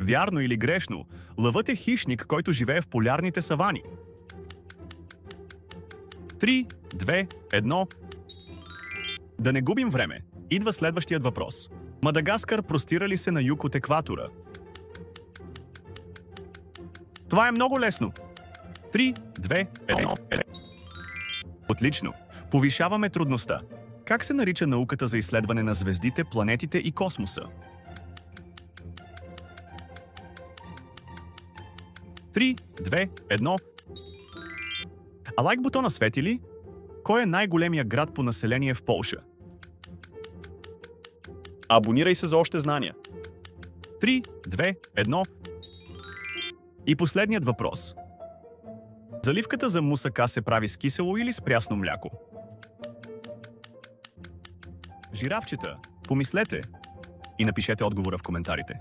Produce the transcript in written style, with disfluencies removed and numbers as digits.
Вярно или грешно, лъвът е хищник, който живее в полярните савани. 3, 2, 1. Да не губим време. Идва следващият въпрос. Мадагаскар простира ли се на юг от екватора? Това е много лесно. 3, 2, 1. Отлично. Повишаваме трудността. Как се нарича науката за изследване на звездите, планетите и космоса? 3, 2, 1. А лайк бутона свети ли? Кой е най-големия град по население в Полша? Абонирай се за още знания. 3, 2, 1. И последният въпрос. Заливката за мусака се прави с кисело или с прясно мляко? Жирафчета, помислете и напишете отговора в коментарите.